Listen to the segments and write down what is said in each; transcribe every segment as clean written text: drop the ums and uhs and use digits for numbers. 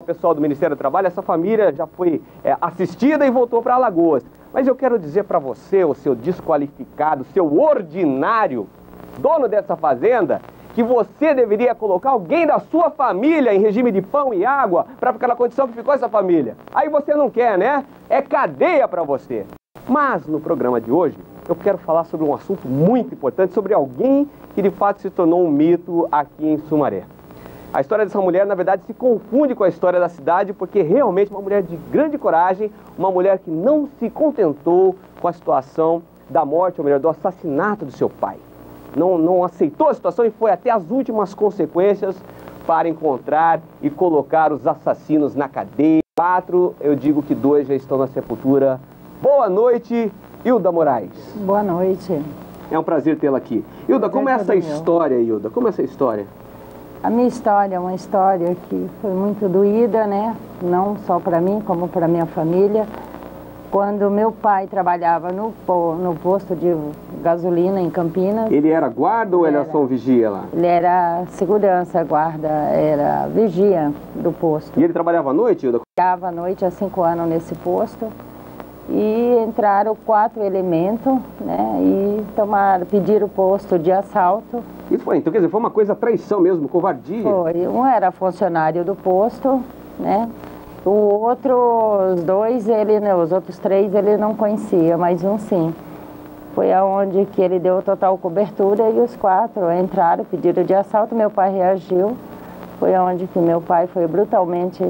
O pessoal do Ministério do Trabalho, essa família já foi assistida e voltou para Alagoas. Mas eu quero dizer para você, o seu desqualificado, seu ordinário, dono dessa fazenda, que você deveria colocar alguém da sua família em regime de pão e água para ficar na condição que ficou essa família. Aí você não quer, né? É cadeia para você. Mas no programa de hoje, eu quero falar sobre um assunto muito importante, sobre alguém que de fato se tornou um mito aqui em Sumaré. A história dessa mulher, na verdade, se confunde com a história da cidade, porque realmente é uma mulher de grande coragem, uma mulher que não se contentou com a situação da morte, ou melhor, do assassinato do seu pai. Não aceitou a situação e foi até as últimas consequências para encontrar e colocar os assassinos na cadeia. 4, eu digo que 2 já estão na sepultura. Boa noite, Hilda Moraes. Boa noite. É um prazer tê-la aqui. Hilda, como é essa história, Hilda? Como é essa história? A minha história é uma história que foi muito doída, né? Não só para mim, como para minha família. Quando meu pai trabalhava no posto de gasolina em Campinas. Ele era guarda ou ele era só um vigia lá? Ele era segurança, guarda, era vigia do posto. E ele trabalhava à noite, Hilda? Trabalhava à noite há 5 anos nesse posto. E entraram 4 elementos, né? E pediram o posto de assalto. Isso foi, então quer dizer, foi uma coisa traição mesmo, covardia? Foi, um era funcionário do posto, né? O outro, os outros 3 ele não conhecia, mas um sim. Foi aonde que ele deu total cobertura e os 4 entraram, pediram de assalto, meu pai reagiu. Foi aonde que meu pai foi brutalmente...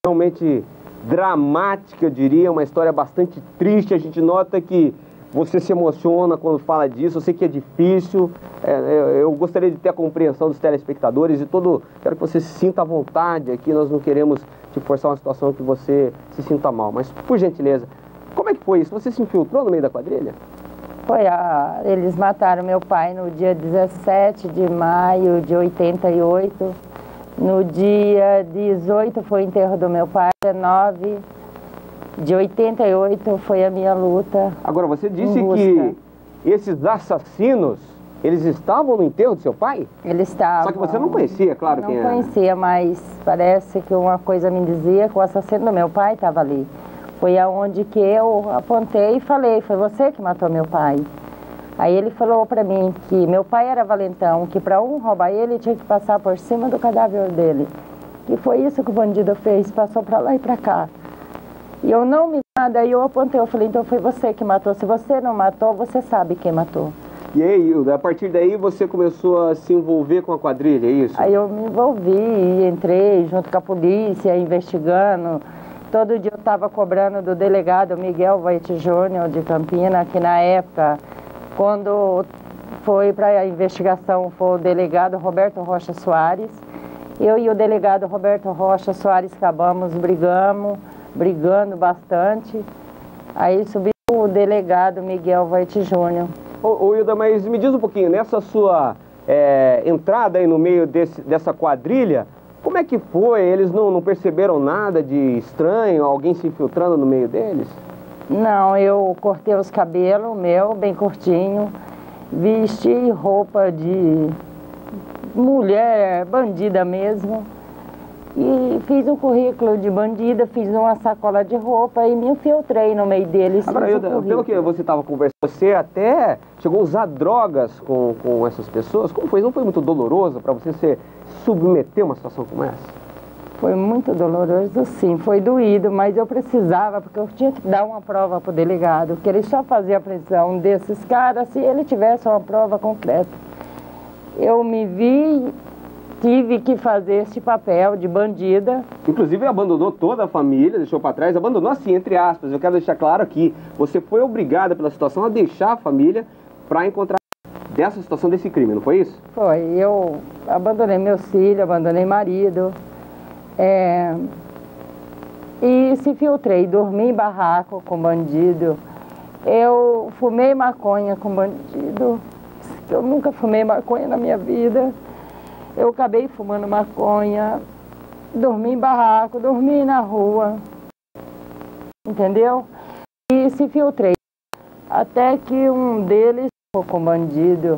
realmente dramática, eu diria, uma história bastante triste. A gente nota que você se emociona quando fala disso, eu sei que é difícil, eu gostaria de ter a compreensão dos telespectadores e quero que você se sinta à vontade aqui, nós não queremos te forçar uma situação que você se sinta mal, mas por gentileza, como é que foi isso? Você se infiltrou no meio da quadrilha? Eles mataram meu pai no dia 17 de maio de 88, no dia 18 foi o enterro do meu pai, 9 de 88 foi a minha luta. Agora, você disse que esses assassinos, eles estavam no enterro do seu pai? Eles estavam. Só que você não conhecia, claro, quem era. Não conhecia, mas parece que uma coisa me dizia que o assassino do meu pai estava ali. Foi aonde que eu apontei e falei, foi você que matou meu pai. Aí ele falou para mim que meu pai era valentão, que para roubar ele tinha que passar por cima do cadáver dele. E foi isso que o bandido fez, passou para lá e para cá. E eu não me nada, aí eu apontei, eu falei, então foi você que matou. Se você não matou, você sabe quem matou. E aí, Hilda, a partir daí você começou a se envolver com a quadrilha, é isso? Aí eu me envolvi e entrei junto com a polícia, investigando. Todo dia eu estava cobrando do delegado Miguel Vaite Júnior de Campinas, que na época, quando foi para a investigação, foi o delegado Roberto Rocha Soares. Eu e o delegado Roberto Rocha Soares acabamos brigando bastante. Aí subiu o delegado Miguel Vaite Júnior. Ô Hilda, mas me diz um pouquinho, nessa sua entrada aí no meio dessa quadrilha, como é que foi? Eles não perceberam nada de estranho, alguém se infiltrando no meio deles? Não, eu cortei os cabelos, bem curtinho, vesti roupa de mulher, bandida mesmo, e fiz um currículo de bandida, fiz uma sacola de roupa e me infiltrei no meio deles. Agora, Hilda, pelo que você estava conversando, você até chegou a usar drogas com essas pessoas? Como foi? Não foi muito doloroso para você se submeter a uma situação como essa? Foi muito doloroso, sim, foi doído, mas eu precisava, porque eu tinha que dar uma prova para o delegado, que ele só fazia a prisão desses caras se ele tivesse uma prova concreta. Eu me vi, tive que fazer esse papel de bandida. Inclusive abandonou toda a família, deixou para trás, abandonou assim, entre aspas, eu quero deixar claro aqui, você foi obrigada pela situação a deixar a família para encontrar dessa situação desse crime, não foi isso? Foi, eu abandonei meus filhos, abandonei marido. E se filtrei, dormi em barraco com bandido, eu fumei maconha com bandido, eu nunca fumei maconha na minha vida, eu acabei fumando maconha, dormi em barraco, dormi na rua, entendeu? E se filtrei, até que um deles ficou com bandido.